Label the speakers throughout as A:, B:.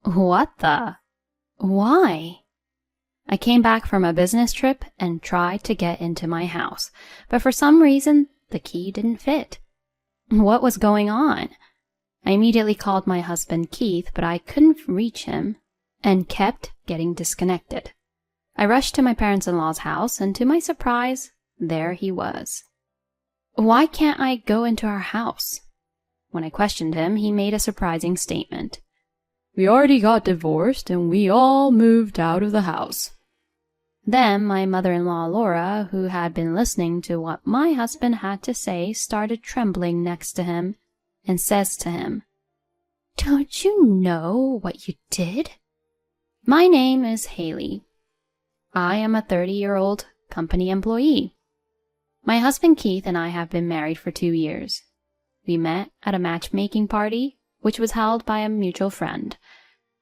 A: What the? Why? I came back from a business trip and tried to get into my house, but for some reason, the key didn't fit. What was going on? I immediately called my husband Keith, but I couldn't reach him and kept getting disconnected. I rushed to my parents-in-law's house, and to my surprise, there he was. Why can't I go into our house? When I questioned him, he made a surprising statement.
B: We already got divorced and we all moved out of the house.
A: Then my mother-in-law Laura, who had been listening to what my husband had to say, started trembling next to him and says to him, "Don't you know what you did?" My name is Haley. I am a 30-year-old company employee. My husband Keith and I have been married for 2 years. We met at a matchmaking party, which was held by a mutual friend.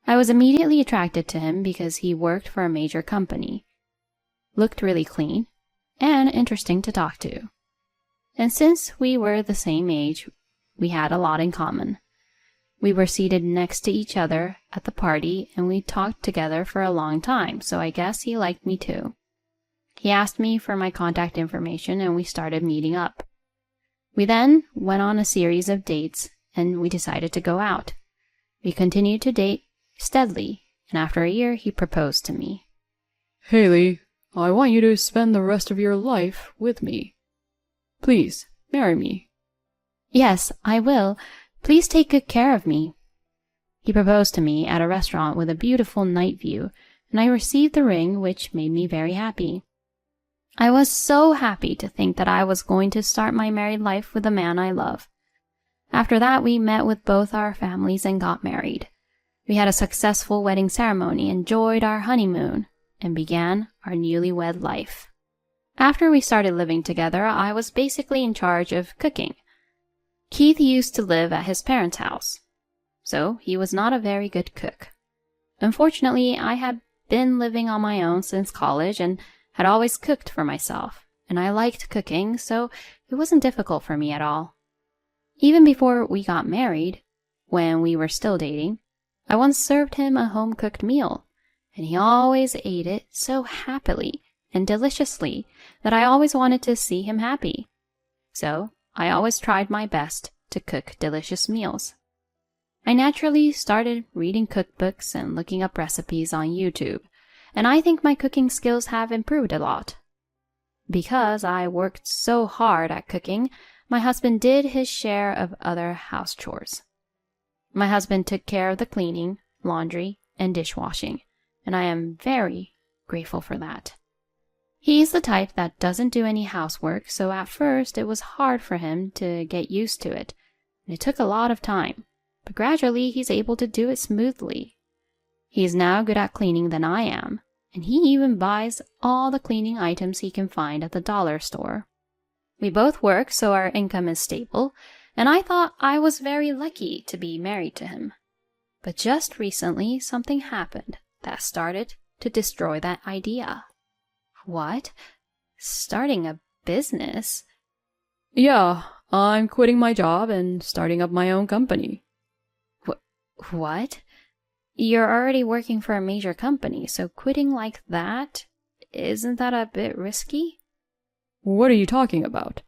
A: I was immediately attracted to him because he worked for a major company, looked really clean, and interesting to talk to. And since we were the same age, we had a lot in common. We were seated next to each other at the party, and we talked together for a long time, so I guess he liked me too. He asked me for my contact information, and we started meeting up. We then went on a series of dates, and we decided to go out. We continued to date steadily, and after a year, he proposed to me.
B: Haley, I want you to spend the rest of your life with me. Please, marry me.
A: Yes, I will. Please take good care of me. He proposed to me at a restaurant with a beautiful night view, and I received the ring, which made me very happy. I was so happy to think that I was going to start my married life with the man I love. After that, we met with both our families and got married. We had a successful wedding ceremony, enjoyed our honeymoon, and began our newlywed life. After we started living together, I was basically in charge of cooking. Keith used to live at his parents' house, so he was not a very good cook. Unfortunately, I had been living on my own since college and had always cooked for myself, and I liked cooking, so it wasn't difficult for me at all. Even before we got married, when we were still dating, I once served him a home-cooked meal, and he always ate it so happily and deliciously that I always wanted to see him happy. So I always tried my best to cook delicious meals. I naturally started reading cookbooks and looking up recipes on YouTube, and I think my cooking skills have improved a lot. Because I worked so hard at cooking, my husband did his share of other house chores. My husband took care of the cleaning, laundry, and dishwashing, and I am very grateful for that. He's the type that doesn't do any housework, so at first it was hard for him to get used to it, and it took a lot of time, but gradually he's able to do it smoothly. He is now good at cleaning than I am, and he even buys all the cleaning items he can find at the dollar store. We both work, so our income is stable, and I thought I was very lucky to be married to him. But just recently, something happened that started to destroy that idea. What? Starting a business?
B: Yeah, I'm quitting my job and starting up my own company.
A: What? You're already working for a major company, so quitting like that, isn't that a bit risky?
B: What are you talking about?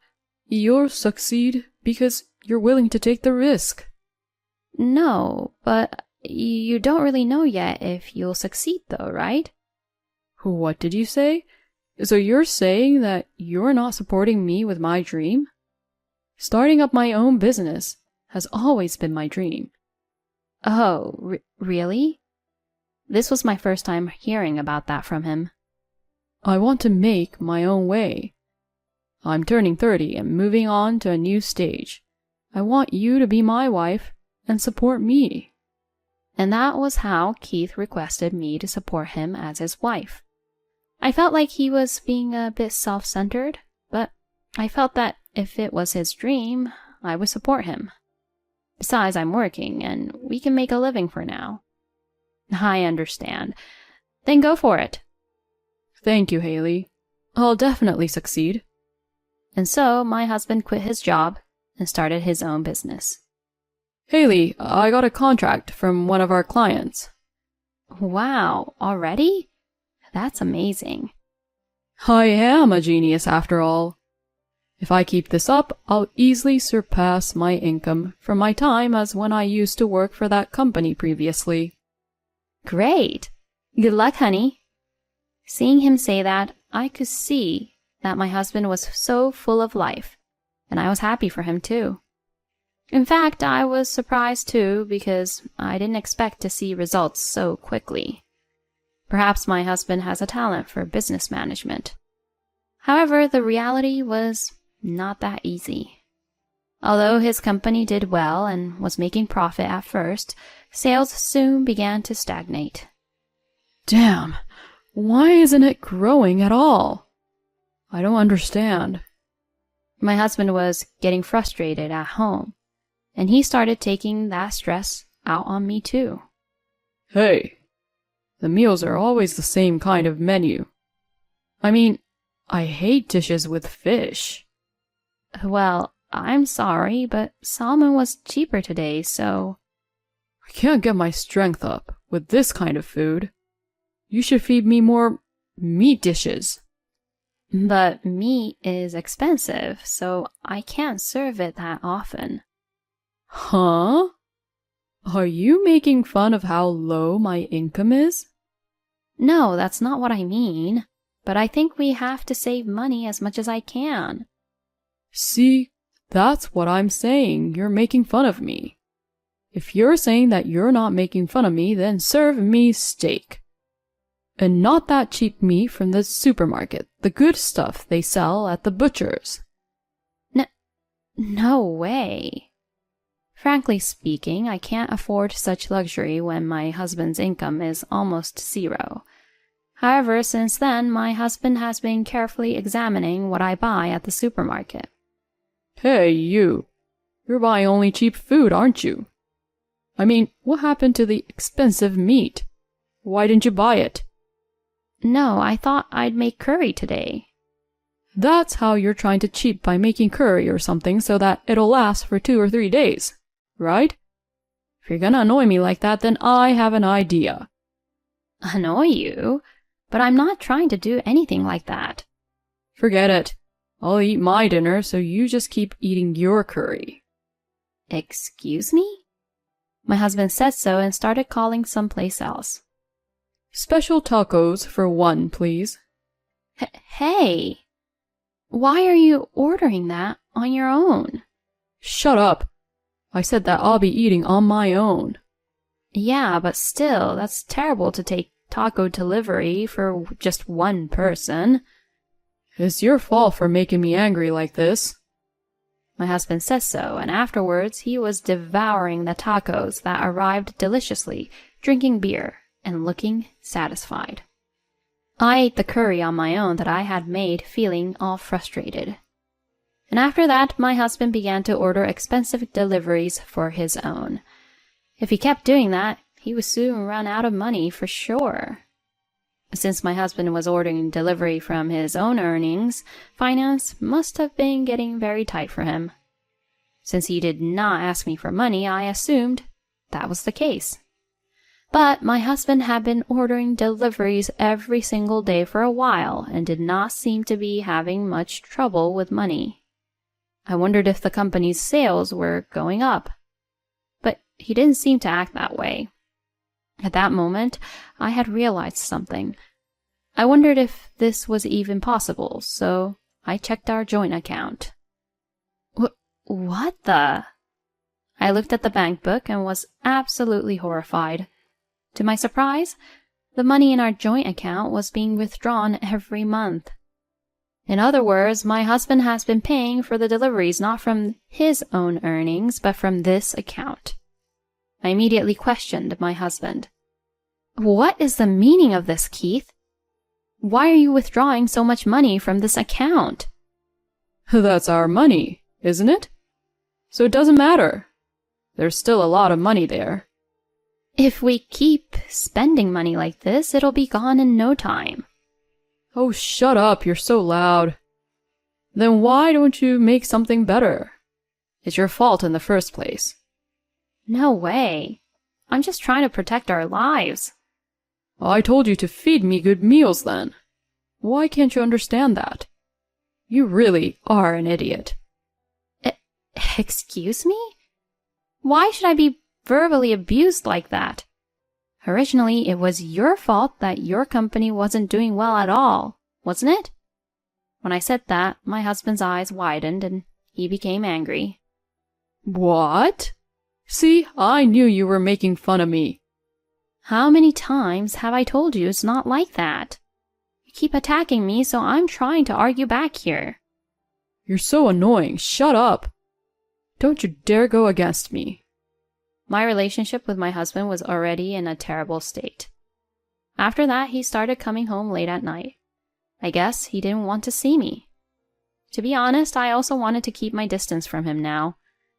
B: You'll succeed because you're willing to take the risk.
A: No, but you don't really know yet if you'll succeed though, right?
B: What did you say? So you're saying that you're not supporting me with my dream? Starting up my own business has always been my dream.
A: Oh, really? This was my first time hearing about that from him.
B: I want to make my own way. I'm turning 30 and moving on to a new stage. I want you to be my wife and support me.
A: And that was how Keith requested me to support him as his wife. I felt like he was being a bit self-centered, but I felt that if it was his dream, I would support him. Besides, I'm working, and we can make a living for now. I understand. Then go for it.
B: Thank you, Haley. I'll definitely succeed.
A: And so my husband quit his job and started his own business.
B: Haley, I got a contract from one of our clients.
A: Wow, already? That's amazing.
B: I am a genius after all. If I keep this up, I'll easily surpass my income from my time as when I used to work for that company previously.
A: Great. Good luck, honey. Seeing him say that, I could see that my husband was so full of life, and I was happy for him too. In fact, I was surprised too because I didn't expect to see results so quickly. Perhaps my husband has a talent for business management. However, the reality was not that easy. Although his company did well and was making profit at first, sales soon began to stagnate.
B: Damn, why isn't it growing at all? I don't understand.
A: My husband was getting frustrated at home, and he started taking that stress out on me too.
B: Hey, the meals are always the same kind of menu. I mean, I hate dishes with fish.
A: Well, I'm sorry, but salmon was cheaper today, so...
B: I can't get my strength up with this kind of food. You should feed me more meat dishes.
A: But meat is expensive, so I can't serve it that often.
B: Huh? Are you making fun of how low my income is?
A: No, that's not what I mean. But I think we have to save money as much as I can.
B: See, that's what I'm saying. You're making fun of me. If you're saying that you're not making fun of me, then serve me steak. And not that cheap meat from the supermarket, the good stuff they sell at the butcher's.
A: No way. Frankly speaking, I can't afford such luxury when my husband's income is almost zero. However, since then, my husband has been carefully examining what I buy at the supermarket.
B: Hey, you. You're buying only cheap food, aren't you? I mean, what happened to the expensive meat? Why didn't you buy it?
A: No, I thought I'd make curry today.
B: That's how you're trying to cheat by making curry or something so that it'll last for 2 or 3 days, right? If you're gonna annoy me like that, then I have an idea.
A: Annoy you? But I'm not trying to do anything like that.
B: Forget it. I'll eat my dinner, so you just keep eating your curry.
A: Excuse me? My husband said so and started calling someplace else.
B: Special tacos for 1, please.
A: Hey! Why are you ordering that on your own?
B: Shut up. I said that I'll be eating on my own.
A: Yeah, but still, that's terrible to take taco delivery for just one person.
B: It's your fault for making me angry like this.
A: My husband says so, and afterwards he was devouring the tacos that arrived deliciously, drinking beer, and looking satisfied. I ate the curry on my own that I had made, feeling all frustrated. And after that, my husband began to order expensive deliveries for his own. If he kept doing that, he would soon run out of money for sure. Since my husband was ordering delivery from his own earnings, finance must have been getting very tight for him. Since he did not ask me for money, I assumed that was the case. But my husband had been ordering deliveries every single day for a while and did not seem to be having much trouble with money. I wondered if the company's sales were going up. But he didn't seem to act that way. At that moment, I had realized something. I wondered if this was even possible, so I checked our joint account. What the? I looked at the bank book and was absolutely horrified. To my surprise, the money in our joint account was being withdrawn every month. In other words, my husband has been paying for the deliveries not from his own earnings, but from this account. I immediately questioned my husband. What is the meaning of this, Keith? Why are you withdrawing so much money from this account?
B: That's our money, isn't it? So it doesn't matter. There's still a lot of money there.
A: If we keep spending money like this, it'll be gone in no time.
B: Oh, shut up, you're so loud. Then why don't you make something better? It's your fault in the first place.
A: No way. I'm just trying to protect our lives.
B: I told you to feed me good meals then. Why can't you understand that? You really are an idiot.
A: Excuse me? Why should I be verbally abused like that? Originally, it was your fault that your company wasn't doing well at all, wasn't it? When I said that, my husband's eyes widened and he became angry.
B: What? See, I knew you were making fun of me.
A: How many times have I told you it's not like that? You keep attacking me, so I'm trying to argue back here.
B: You're so annoying. Shut up. Don't you dare go against me.
A: My relationship with my husband was already in a terrible state. After that, he started coming home late at night. I guess he didn't want to see me. To be honest, I also wanted to keep my distance from him now.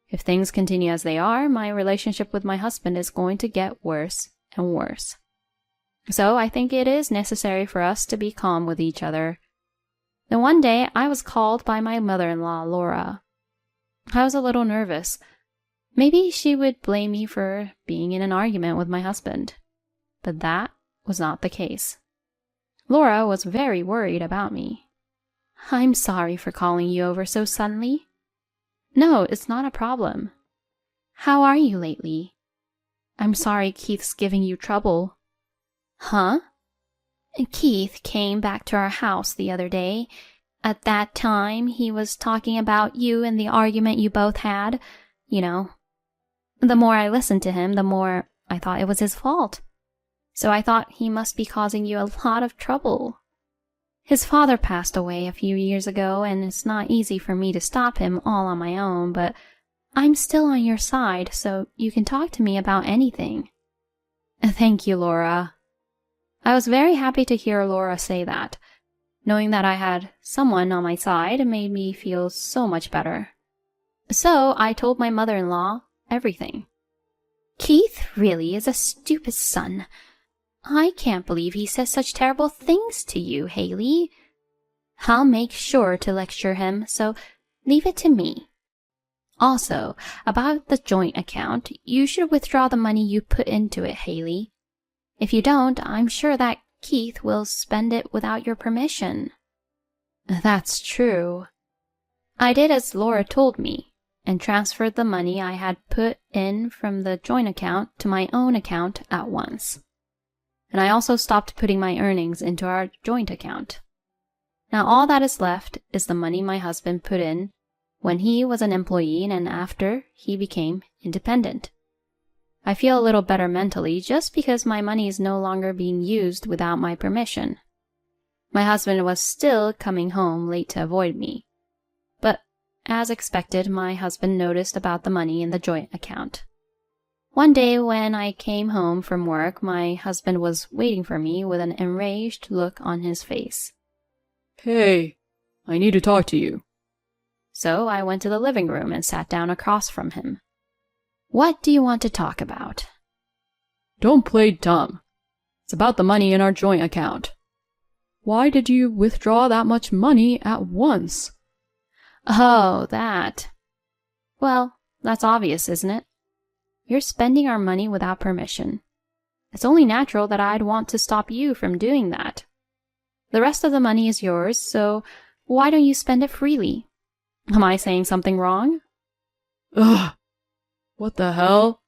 A: If things continue as they are, my relationship with my husband is going to get worse and worse. So I think it is necessary for us to be calm with each other. Then one day, I was called by my mother-in-law, Laura. I was a little nervous. Maybe she would blame me for being in an argument with my husband. But that was not the case. Laura was very worried about me. I'm sorry for calling you over so suddenly. No, it's not a problem. How are you lately? I'm sorry Keith's giving you trouble. Huh? Keith came back to our house the other day. At that time, he was talking about you and the argument you both had. You know. The more I listened to him, the more I thought it was his fault. So I thought he must be causing you a lot of trouble. His father passed away a few years ago, and it's not easy for me to stop him all on my own, but I'm still on your side, so you can talk to me about anything. Thank you, Laura. I was very happy to hear Laura say that. Knowing that I had someone on my side made me feel so much better. So I told my mother-in-law everything. Keith really is a stupid son. I can't believe he says such terrible things to you, Haley. I'll make sure to lecture him, so leave it to me. Also, about the joint account, you should withdraw the money you put into it, Haley. If you don't, I'm sure that Keith will spend it without your permission. That's true. I did as Laura told me, and transferred the money I had put in from the joint account to my own account at once. And I also stopped putting my earnings into our joint account. Now all that is left is the money my husband put in when he was an employee and after he became independent. I feel a little better mentally just because my money is no longer being used without my permission. My husband was still coming home late to avoid me. But as expected, my husband noticed about the money in the joint account. One day when I came home from work, my husband was waiting for me with an enraged look on his face.
B: Hey, I need to talk to you.
A: So I went to the living room and sat down across from him. What do you want to talk about?
B: Don't play dumb. It's about the money in our joint account. Why did you withdraw that much money at once?
A: Oh, that. Well, that's obvious, isn't it? You're spending our money without permission. It's only natural that I'd want to stop you from doing that. The rest of the money is yours, so why don't you spend it freely? Am I saying something wrong?
B: Ugh! What the hell?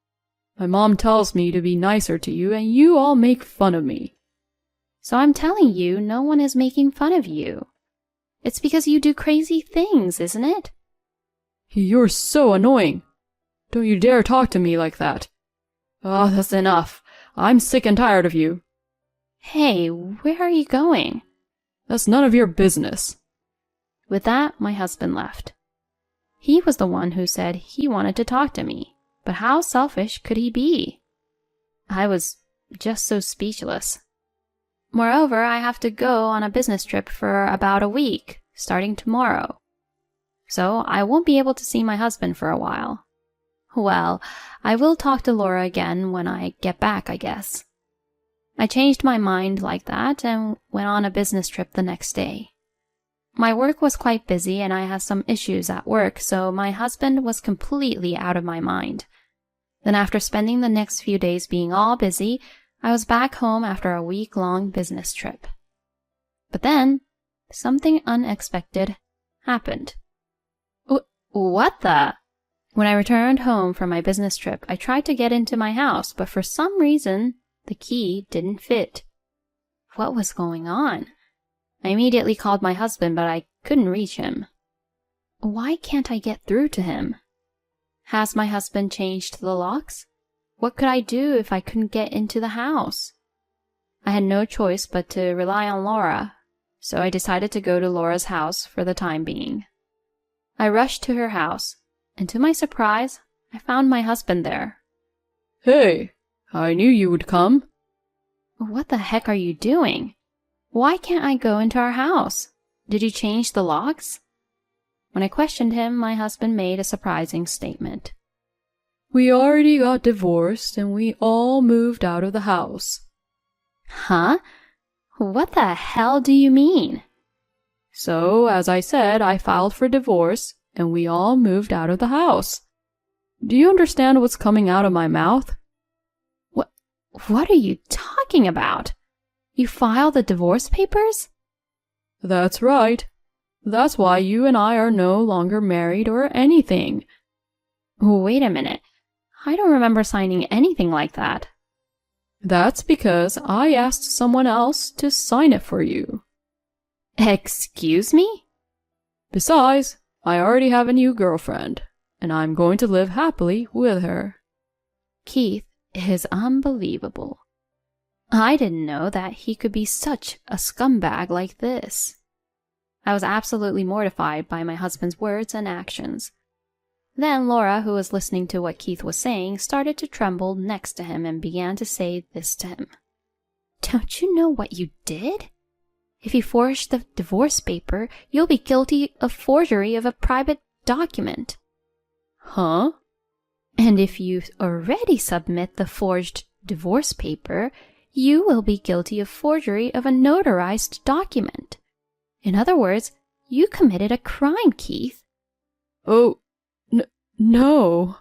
B: My mom tells me to be nicer to you, and you all make fun of me.
A: So I'm telling you, no one is making fun of you. It's because you do crazy things, isn't it?
B: You're so annoying. Don't you dare talk to me like that. Oh, that's enough. I'm sick and tired of you.
A: Hey, where are you going?
B: That's none of your business.
A: With that, my husband left. He was the one who said he wanted to talk to me, but how selfish could he be? I was just so speechless. Moreover, I have to go on a business trip for about a week, starting tomorrow. So I won't be able to see my husband for a while. Well, I will talk to Laura again when I get back, I guess. I changed my mind like that and went on a business trip the next day. My work was quite busy and I had some issues at work, so my husband was completely out of my mind. Then after spending the next few days being all busy, I was back home after a week-long business trip. But then, something unexpected happened. What the? When I returned home from my business trip, I tried to get into my house, but for some reason, the key didn't fit. What was going on? I immediately called my husband, but I couldn't reach him. Why can't I get through to him? Has my husband changed the locks? What could I do if I couldn't get into the house? I had no choice but to rely on Laura, so I decided to go to Laura's house for the time being. I rushed to her house, and to my surprise, I found my husband there.
B: Hey, I knew you would come.
A: What the heck are you doing? Why can't I go into our house? Did you change the locks? When I questioned him, my husband made a surprising statement.
B: We already got divorced and we all moved out of the house.
A: Huh? What the hell do you mean?
B: So, as I said, I filed for divorce and we all moved out of the house. Do you understand what's coming out of my mouth?
A: What are you talking about? You filed the divorce papers?
B: That's right. That's why you and I are no longer married or anything.
A: Wait a minute. I don't remember signing anything like that.
B: That's because I asked someone else to sign it for you.
A: Excuse me?
B: Besides, I already have a new girlfriend, and I'm going to live happily with her.
A: Keith is unbelievable. I didn't know that he could be such a scumbag like this. I was absolutely mortified by my husband's words and actions. Then Laura, who was listening to what Keith was saying, started to tremble next to him and began to say this to him. Don't you know what you did? If you forged the divorce paper, you'll be guilty of forgery of a private document.
B: Huh?
A: And if you already submit the forged divorce paper, you will be guilty of forgery of a notarized document. In other words, you committed a crime, Keith.
B: Oh, no.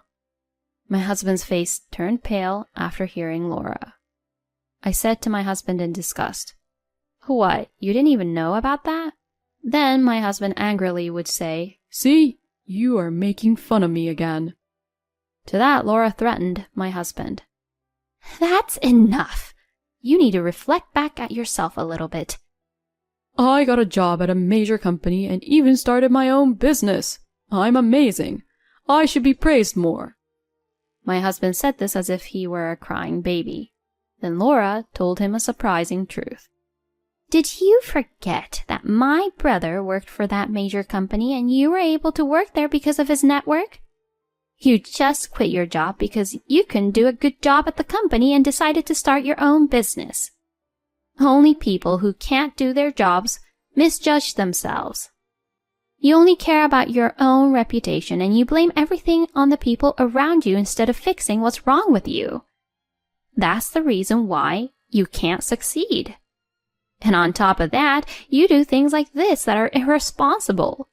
A: My husband's face turned pale after hearing Laura. I said to my husband in disgust, What, you didn't even know about that? Then my husband angrily would say,
B: See, you are making fun of me again.
A: To that, Laura threatened my husband. That's enough. You need to reflect back at yourself a little bit.
B: I got a job at a major company and even started my own business. I'm amazing. I should be praised more.
A: My husband said this as if he were a crying baby. Then Laura told him a surprising truth. Did you forget that my brother worked for that major company and you were able to work there because of his network? You just quit your job because you couldn't do a good job at the company and decided to start your own business. Only people who can't do their jobs misjudge themselves. You only care about your own reputation and you blame everything on the people around you instead of fixing what's wrong with you. That's the reason why you can't succeed. And on top of that, you do things like this that are irresponsible.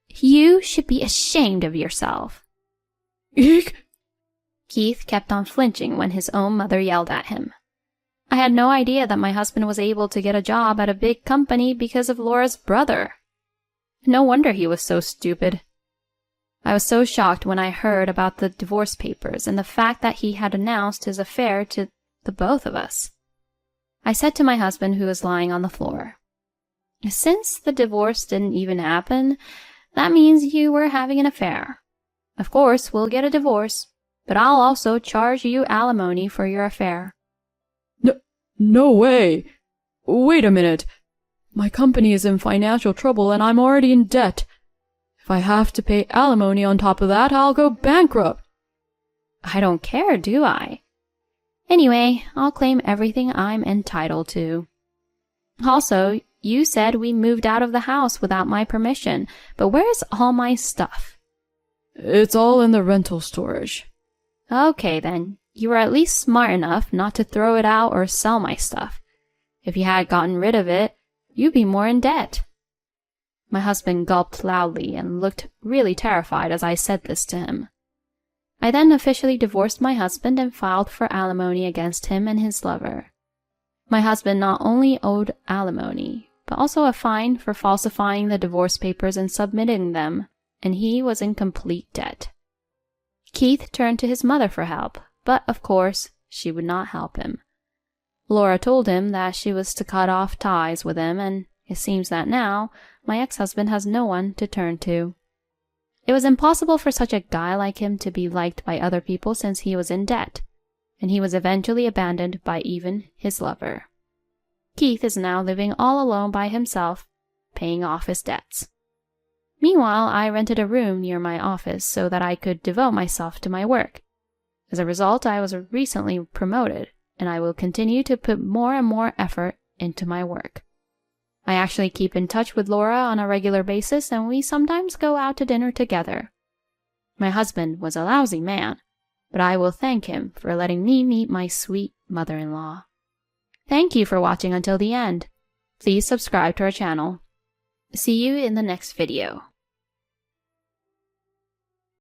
A: You should be ashamed of yourself.
B: Eek!
A: Keith kept on flinching when his own mother yelled at him. I had no idea that my husband was able to get a job at a big company because of Laura's brother. No wonder he was so stupid. I was so shocked when I heard about the divorce papers and the fact that he had announced his affair to the both of us. I said to my husband, who was lying on the floor, Since the divorce didn't even happen, that means you were having an affair. Of course, we'll get a divorce, but I'll also charge you alimony for your affair.
B: No way. Wait a minute. My company is in financial trouble and I'm already in debt. If I have to pay alimony on top of that, I'll go bankrupt.
A: I don't care, do I? Anyway, I'll claim everything I'm entitled to. Also, you said we moved out of the house without my permission, but where's all my stuff?
B: It's all in the rental storage.
A: Okay then, you were at least smart enough not to throw it out or sell my stuff. If you had gotten rid of it, you'd be more in debt. My husband gulped loudly and looked really terrified as I said this to him. I then officially divorced my husband and filed for alimony against him and his lover. My husband not only owed alimony, but also a fine for falsifying the divorce papers and submitting them, and he was in complete debt. Keith turned to his mother for help, but of course, she would not help him. Laura told him that she was to cut off ties with him, and it seems that now my ex-husband has no one to turn to. It was impossible for such a guy like him to be liked by other people since he was in debt, and he was eventually abandoned by even his lover. Keith is now living all alone by himself, paying off his debts. Meanwhile, I rented a room near my office so that I could devote myself to my work. As a result, I was recently promoted, and I will continue to put more and more effort into my work. I actually keep in touch with Laura on a regular basis, and we sometimes go out to dinner together. My husband was a lousy man, but I will thank him for letting me meet my sweet mother-in-law. Thank you for watching until the end. Please subscribe to our channel. See you in the next video.